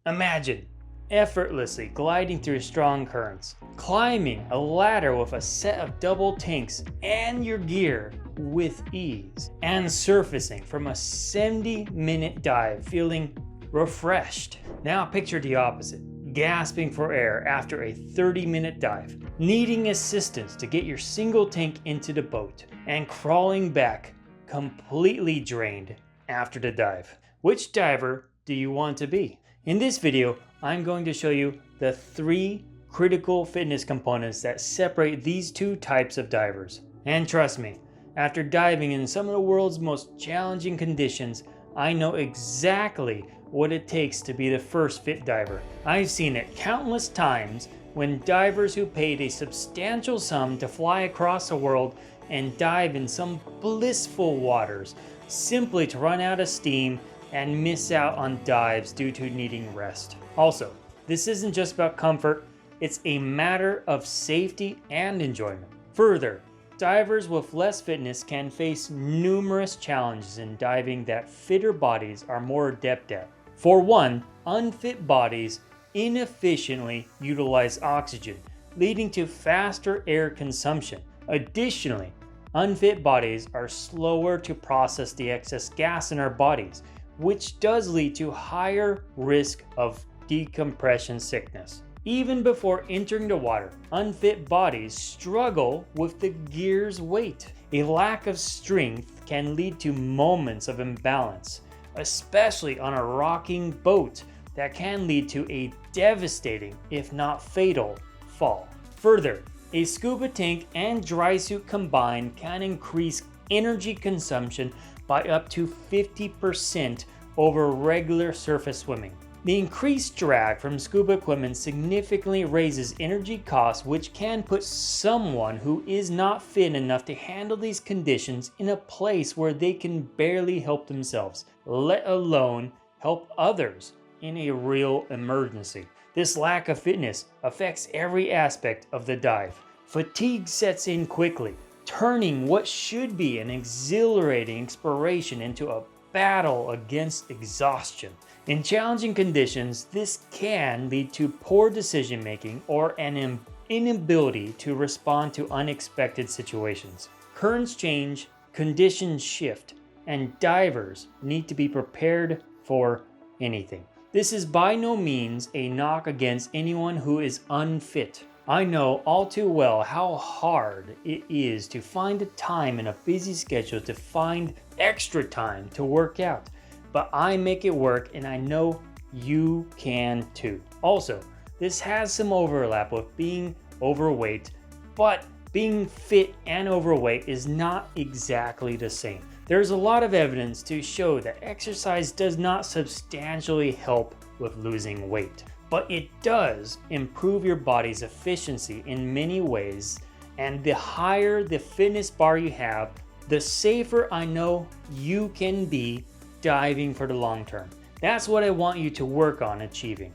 Imagine effortlessly gliding through strong currents, climbing a ladder with a set of double tanks and your gear with ease, and surfacing from a 70-minute dive feeling refreshed. Now picture the opposite, gasping for air after a 30-minute dive, needing assistance to get your single tank into the boat, and crawling back completely drained after the dive. Which diver do you want to be? In this video, I'm going to show you the 3 critical fitness components that separate these 2 types of divers. And trust me, after diving in some of the world's most challenging conditions, I know exactly what it takes to be the first fit diver. I've seen it countless times when divers who paid a substantial sum to fly across the world and dive in some blissful waters simply to run out of steam and miss out on dives due to needing rest. Also, this isn't just about comfort, it's a matter of safety and enjoyment. Further, divers with less fitness can face numerous challenges in diving that fitter bodies are more adept at. For one, unfit bodies inefficiently utilize oxygen, leading to faster air consumption. Additionally, unfit bodies are slower to process the excess gas in our bodies, which does lead to higher risk of decompression sickness. Even before entering the water, unfit bodies struggle with the gear's weight. A lack of strength can lead to moments of imbalance, especially on a rocking boat that can lead to a devastating, if not fatal, fall. Further, a scuba tank and dry suit combined can increase energy consumption by up to 50% over regular surface swimming. The increased drag from scuba equipment significantly raises energy costs, which can put someone who is not fit enough to handle these conditions in a place where they can barely help themselves, let alone help others in a real emergency. This lack of fitness affects every aspect of the dive. Fatigue sets in quickly, turning what should be an exhilarating exploration into a battle against exhaustion. In challenging conditions, this can lead to poor decision making or an inability to respond to unexpected situations. Currents change, conditions shift, and divers need to be prepared for anything. This is by no means a knock against anyone who is unfit. I know all too well how hard it is to find a time in a busy schedule to find extra time to work out, but I make it work and I know you can too. Also, this has some overlap with being overweight, but being fit and overweight is not exactly the same. There's a lot of evidence to show that exercise does not substantially help with losing weight, but it does improve your body's efficiency in many ways, and the higher the fitness bar you have, the safer I know you can be diving for the long term. That's what I want you to work on achieving.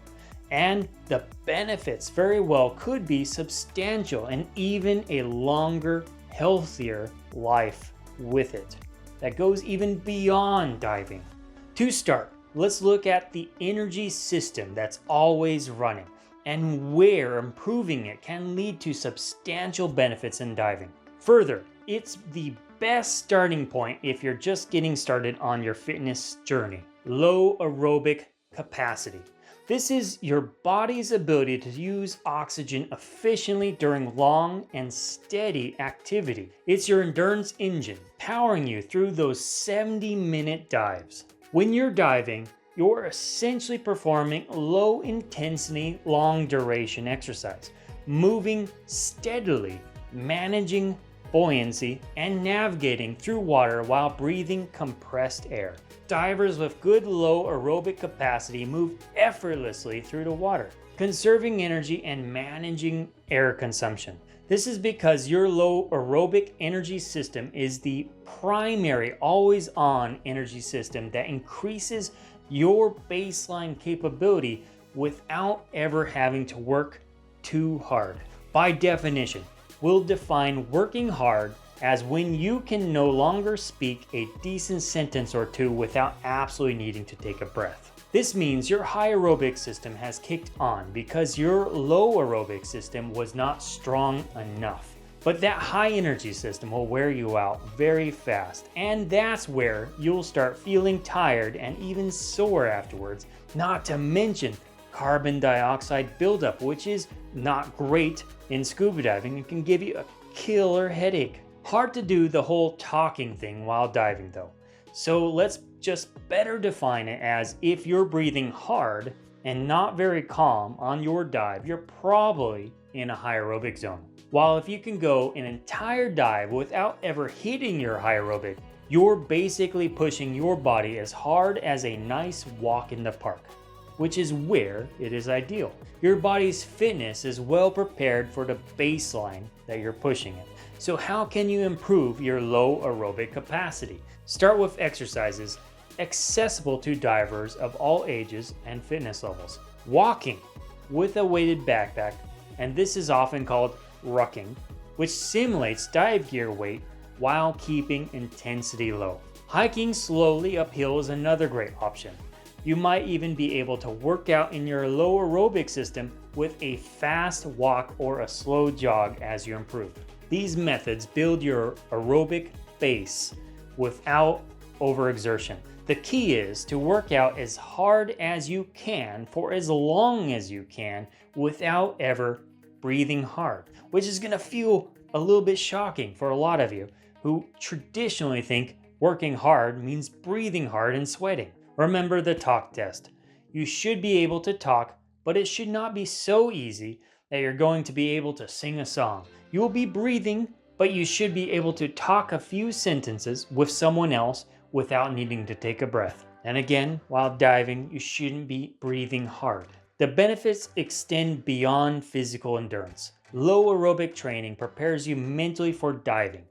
And the benefits very well could be substantial and even a longer, healthier life with it that goes even beyond diving. To start, let's look at the energy system that's always running and where improving it can lead to substantial benefits in diving. Further, it's the best starting point if you're just getting started on your fitness journey. Low aerobic capacity. This is your body's ability to use oxygen efficiently during long and steady activity. It's your endurance engine, powering you through those 70-minute dives. When you're diving, you're essentially performing low intensity, long duration exercise, moving steadily, managing buoyancy, and navigating through water while breathing compressed air. Divers with good low aerobic capacity move effortlessly through the water, conserving energy and managing air consumption. This is because your low aerobic energy system is the primary always-on energy system that increases your baseline capability without ever having to work too hard. By definition, we'll define working hard as when you can no longer speak a decent sentence or two without absolutely needing to take a breath. This means your high aerobic system has kicked on because your low aerobic system was not strong enough. But that high energy system will wear you out very fast, and that's where you'll start feeling tired and even sore afterwards, not to mention carbon dioxide buildup, which is not great in scuba diving and can give you a killer headache. Hard to do the whole talking thing while diving though. So let's just better define it as if you're breathing hard and not very calm on your dive, you're probably in a high aerobic zone. While if you can go an entire dive without ever hitting your high aerobic, you're basically pushing your body as hard as a nice walk in the park, which is where it is ideal. Your body's fitness is well prepared for the baseline that you're pushing it. So how can you improve your low aerobic capacity? Start with exercises accessible to divers of all ages and fitness levels. Walking with a weighted backpack, and this is often called rucking, which simulates dive gear weight while keeping intensity low. Hiking slowly uphill is another great option. You might even be able to work out in your low aerobic system with a fast walk or a slow jog as you improve. These methods build your aerobic base without overexertion. The key is to work out as hard as you can for as long as you can without ever breathing hard, which is going to feel a little bit shocking for a lot of you who traditionally think working hard means breathing hard and sweating. Remember the talk test. You should be able to talk, but it should not be so easy that you're going to be able to sing a song. You will be breathing, but you should be able to talk a few sentences with someone else without needing to take a breath. And again, while diving, you shouldn't be breathing hard. The benefits extend beyond physical endurance. Low aerobic training prepares you mentally for diving,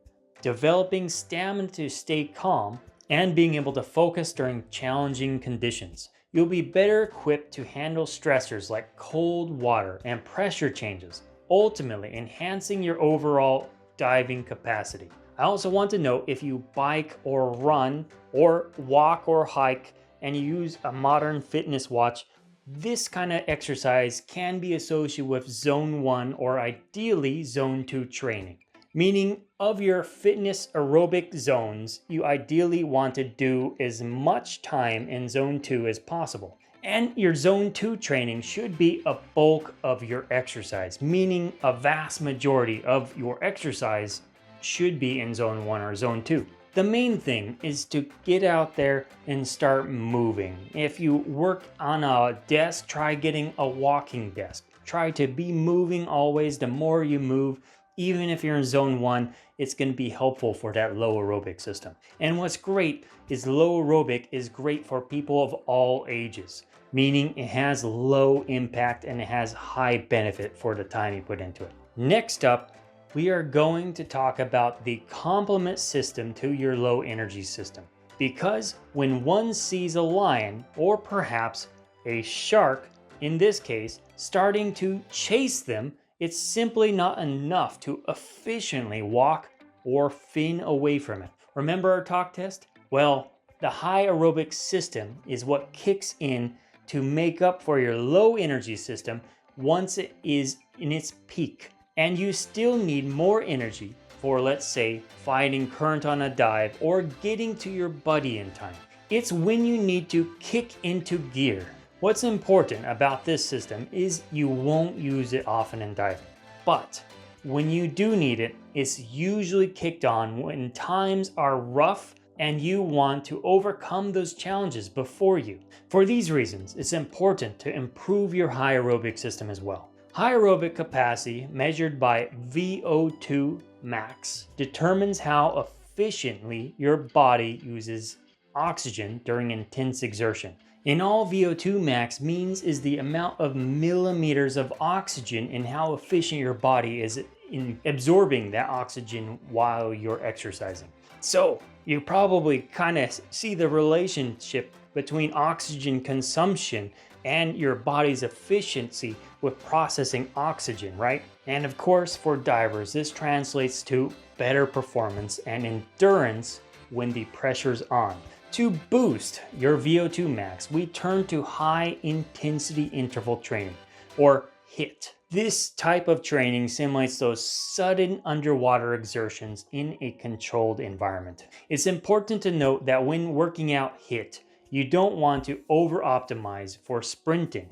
developing stamina to stay calm and being able to focus during challenging conditions. You'll be better equipped to handle stressors like cold water and pressure changes, ultimately enhancing your overall diving capacity. I also want to note, if you bike or run or walk or hike and you use a modern fitness watch, this kind of exercise can be associated with zone 1 or ideally zone 2 training. Meaning of your fitness aerobic zones, you ideally want to do as much time in zone 2 as possible. And your zone 2 training should be a bulk of your exercise, meaning a vast majority of your exercise should be in zone 1 or zone 2. The main thing is to get out there and start moving. If you work on a desk, try getting a walking desk. Try to be moving always. The more you move, even if you're in zone 1, it's going to be helpful for that low aerobic system. And what's great is low aerobic is great for people of all ages, meaning it has low impact and it has high benefit for the time you put into it. Next up, we are going to talk about the complement system to your low energy system. Because when one sees a lion, or perhaps a shark in this case, starting to chase them, it's simply not enough to efficiently walk or fin away from it. Remember our talk test? Well, the high aerobic system is what kicks in to make up for your low energy system once it is in its peak. And you still need more energy for, let's say, fighting current on a dive or getting to your buddy in time. It's when you need to kick into gear. What's important about this system is you won't use it often in diving. But when you do need it, it's usually kicked on when times are rough and you want to overcome those challenges before you. For these reasons, it's important to improve your high aerobic system as well. High aerobic capacity, measured by VO2 max, determines how efficiently your body uses oxygen during intense exertion. And all VO2 max means is the amount of millimeters of oxygen and how efficient your body is in absorbing that oxygen while you're exercising. So you probably kind of see the relationship between oxygen consumption and your body's efficiency with processing oxygen, right? And of course, for divers, this translates to better performance and endurance when the pressure's on. To boost your VO2 max, we turn to high intensity interval training, or HIIT. This type of training simulates those sudden underwater exertions in a controlled environment. It's important to note that when working out HIIT, you don't want to over-optimize for sprinting,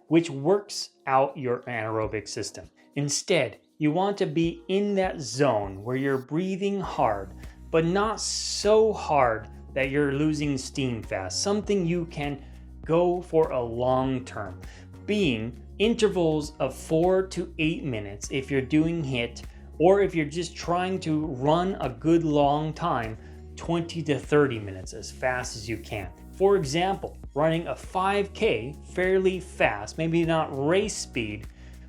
which works out your anaerobic system. Instead, you want to be in that zone where you're breathing hard, but not so hard that you're losing steam fast, something you can go for a long term, being intervals of 4 to 8 minutes if you're doing HIIT, or if you're just trying to run a good long time, 20 to 30 minutes as fast as you can. For example, running a 5K fairly fast, maybe not race speed,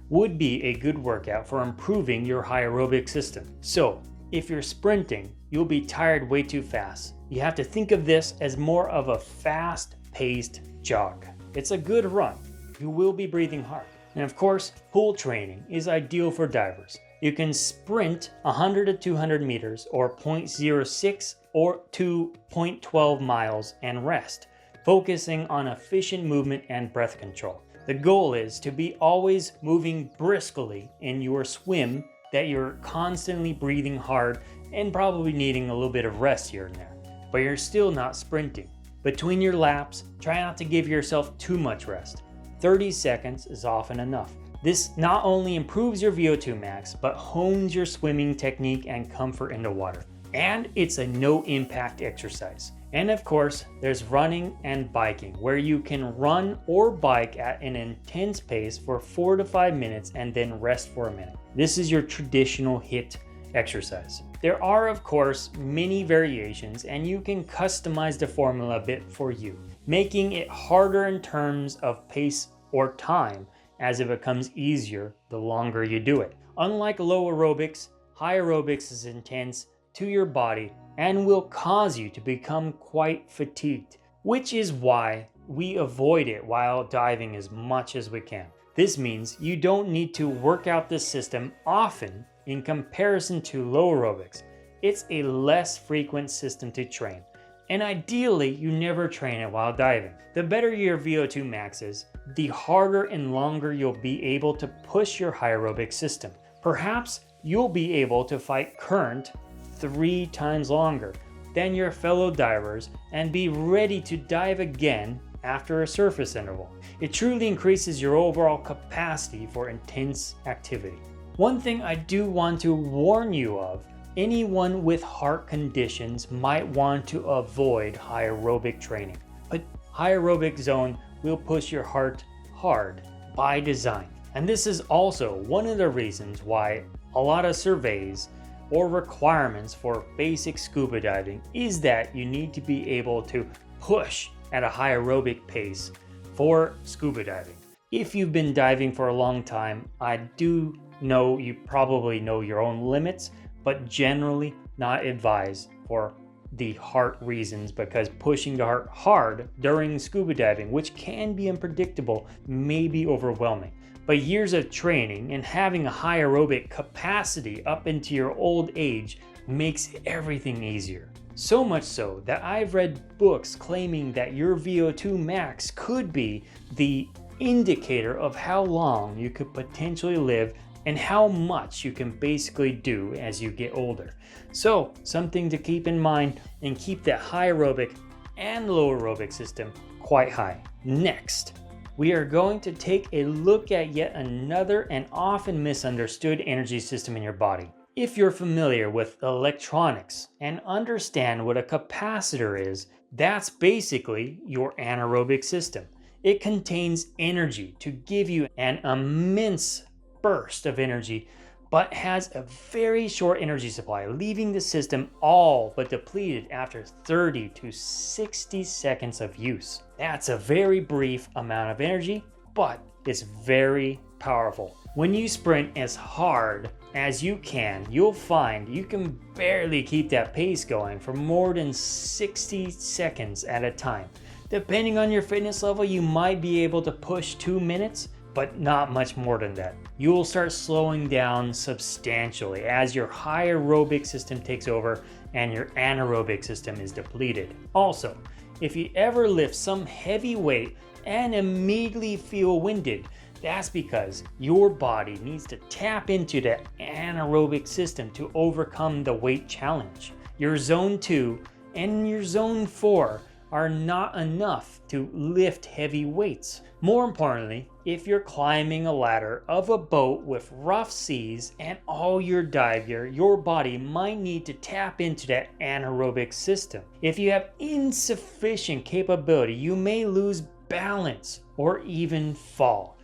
would be a good workout for improving your high aerobic system. So, if you're sprinting, you'll be tired way too fast. You have to think of this as more of a fast-paced jog. It's a good run. You will be breathing hard. And of course, pool training is ideal for divers. You can sprint 100 to 200 meters or 0.06 or to 0.12 miles and rest, focusing on efficient movement and breath control. The goal is to be always moving briskly in your swim, that you're constantly breathing hard and probably needing a little bit of rest here and there, but you're still not sprinting. Between your laps, try not to give yourself too much rest. 30 seconds is often enough. This not only improves your VO2 max, but hones your swimming technique and comfort in the water. And it's a no-impact exercise. And of course, there's running and biking, where you can run or bike at an intense pace for 4 to 5 minutes and then rest for a minute. This is your traditional HIIT exercise. There are, of course, many variations, and you can customize the formula a bit for you, making it harder in terms of pace or time as it becomes easier the longer you do it. Unlike low aerobics, high aerobics is intense to your body and will cause you to become quite fatigued, which is why we avoid it while diving as much as we can. This means you don't need to work out this system often in comparison to low aerobics. It's a less frequent system to train, and ideally you never train it while diving. The better your VO2 max is, the harder and longer you'll be able to push your high aerobic system. Perhaps you'll be able to fight current 3 times longer than your fellow divers and be ready to dive again after a surface interval. It truly increases your overall capacity for intense activity. One thing I do want to warn you of, anyone with heart conditions might want to avoid high aerobic training. A high aerobic zone will push your heart hard by design. And this is also one of the reasons why a lot of surveys or requirements for basic scuba diving is that you need to be able to push at a high aerobic pace for scuba diving. If you've been diving for a long time, I do know you probably know your own limits, but generally not advised for the heart reasons, because pushing the heart hard during scuba diving, which can be unpredictable, may be overwhelming. But years of training and having a high aerobic capacity up into your old age makes everything easier. So much so that I've read books claiming that your VO2 max could be the indicator of how long you could potentially live and how much you can basically do as you get older. So, something to keep in mind and keep that high aerobic and low aerobic system quite high. Next, we are going to take a look at yet another and often misunderstood energy system in your body. If you're familiar with electronics and understand what a capacitor is, that's basically your anaerobic system. It contains energy to give you an immense burst of energy, but has a very short energy supply, leaving the system all but depleted after 30 to 60 seconds of use. That's a very brief amount of energy, but it's very powerful. When you sprint as hard as you can, you'll find you can barely keep that pace going for more than 60 seconds at a time. Depending on your fitness level, you might be able to push 2 minutes, but not much more than that. You will start slowing down substantially as your high aerobic system takes over and your anaerobic system is depleted. Also, if you ever lift some heavy weight and immediately feel winded, that's because your body needs to tap into the anaerobic system to overcome the weight challenge. Your zone 2 and your zone 4 are not enough to lift heavy weights. More importantly, if you're climbing a ladder of a boat with rough seas and all your dive gear, your body might need to tap into that anaerobic system. If you have insufficient capability, you may lose balance or even fall.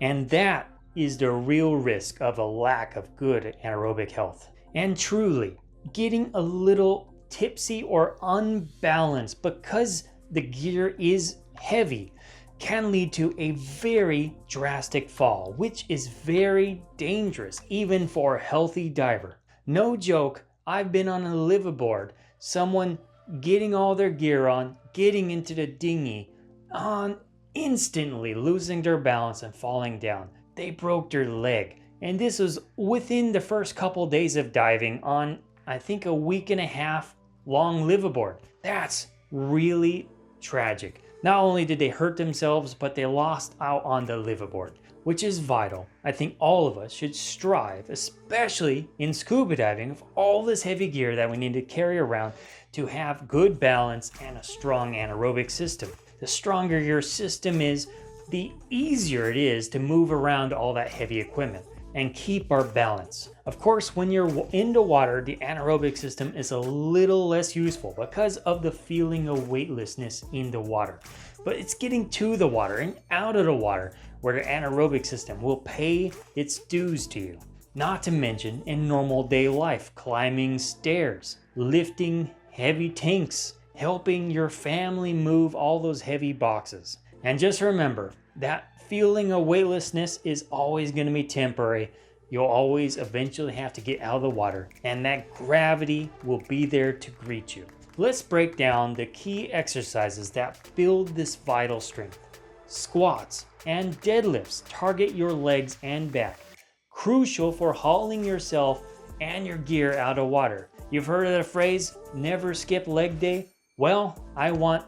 And that is the real risk of a lack of good anaerobic health. And truly, getting a little tipsy or unbalanced because the gear is heavy can lead to a very drastic fall, which is very dangerous even for a healthy diver. No joke, I've been on a liveaboard, someone getting all their gear on, getting into the dinghy, instantly losing their balance and falling down. They broke their leg, and this was within the first couple days of diving on, I think, a week and a half long liveaboard. That's really tragic. Not only did they hurt themselves, but they lost out on the liveaboard, which is vital. I think all of us should strive, especially in scuba diving, with all this heavy gear that we need to carry around, to have good balance and a strong anaerobic system. The stronger your system is, the easier it is to move around all that heavy equipment and keep our balance. Of course, when you're in the water, the anaerobic system is a little less useful because of the feeling of weightlessness in the water. But it's getting to the water and out of the water where the anaerobic system will pay its dues to you. Not to mention in normal day life, climbing stairs, lifting heavy tanks, helping your family move all those heavy boxes. And just remember, that feeling of weightlessness is always going to be temporary. You'll always eventually have to get out of the water, and that gravity will be there to greet you. Let's break down the key exercises that build this vital strength. Squats and deadlifts target your legs and back, crucial for hauling yourself and your gear out of water. You've heard of the phrase, never skip leg day? Well, I want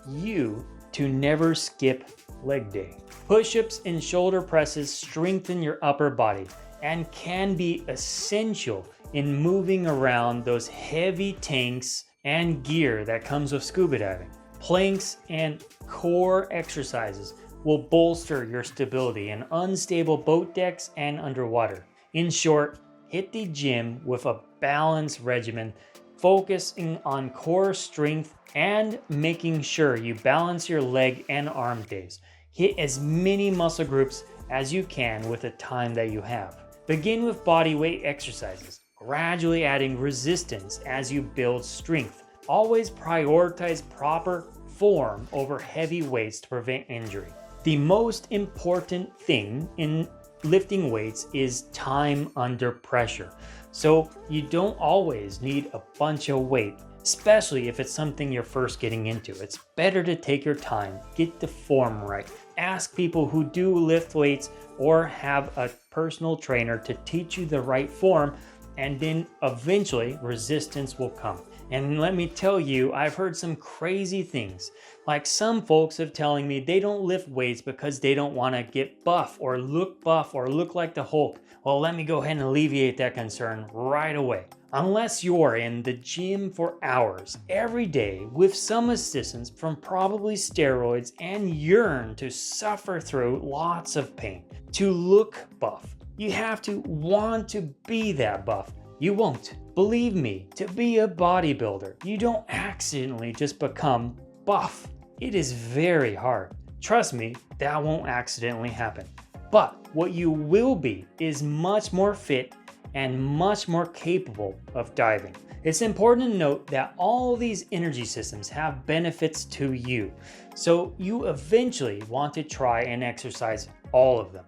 you to never skip leg day. Push-ups and shoulder presses strengthen your upper body and can be essential in moving around those heavy tanks and gear that comes with scuba diving. Planks and core exercises will bolster your stability in unstable boat decks and underwater. In short, hit the gym with a balanced regimen, focusing on core strength and making sure you balance your leg and arm days. Hit as many muscle groups as you can with the time that you have. Begin with body weight exercises, gradually adding resistance as you build strength. Always prioritize proper form over heavy weights to prevent injury. The most important thing in lifting weights is time under pressure. So you don't always need a bunch of weight, especially if it's something you're first getting into. It's better to take your time, get the form right. Ask people who do lift weights or have a personal trainer to teach you the right form, and then eventually resistance will come. And let me tell you, I've heard some crazy things. Like some folks have telling me they don't lift weights because they don't want to get buff or look like the Hulk. Well, let me go ahead and alleviate that concern right away. Unless you're in the gym for hours every day with some assistance from probably steroids and yearn to suffer through lots of pain to look buff, you have to want to be that buff. You won't. Believe me, to be a bodybuilder, you don't accidentally just become buff. It is very hard. Trust me, that won't accidentally happen. But what you will be is much more fit and much more capable of diving. It's important to note that all these energy systems have benefits to you, so you eventually want to try and exercise all of them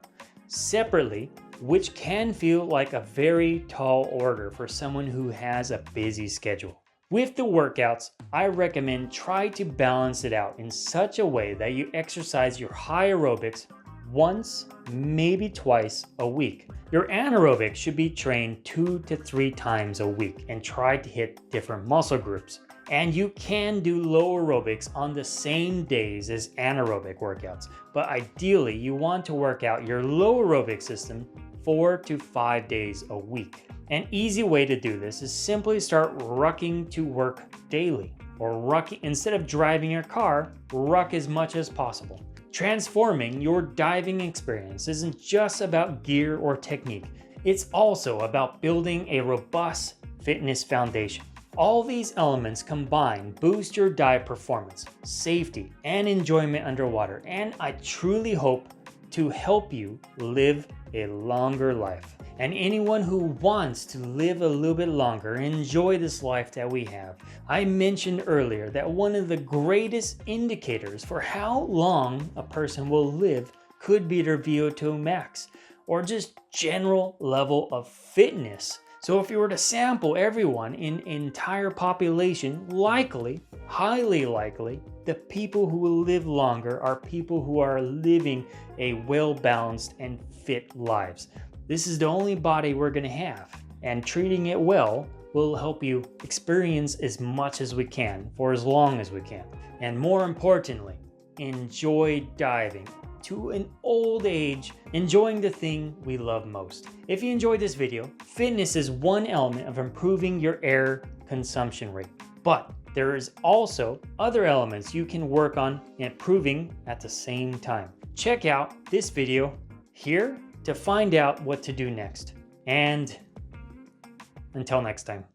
separately, which can feel like a very tall order for someone who has a busy schedule. With the workouts, I recommend try to balance it out in such a way that you exercise your high aerobics once, maybe twice a week. Your anaerobic should be trained 2 to 3 times a week and try to hit different muscle groups. And you can do low aerobics on the same days as anaerobic workouts, but ideally you want to work out your low aerobic system 4 to 5 days a week. An easy way to do this is simply start rucking to work daily, or rucking instead of driving your car, ruck as much as possible. Transforming your diving experience isn't just about gear or technique, it's also about building a robust fitness foundation. All these elements combined boost your dive performance, safety, and enjoyment underwater, and I truly hope to help you live a longer life. And anyone who wants to live a little bit longer, enjoy this life that we have. I mentioned earlier that one of the greatest indicators for how long a person will live could be their VO2 max, or just general level of fitness. So if you were to sample everyone in entire population, highly likely, the people who will live longer are people who are living a well-balanced and fit lives. This is the only body we're gonna have, and treating it well will help you experience as much as we can for as long as we can. And more importantly, enjoy diving to an old age, enjoying the thing we love most. If you enjoyed this video, fitness is one element of improving your air consumption rate, but there is also other elements you can work on improving at the same time. Check out this video here to find out what to do next. And until next time.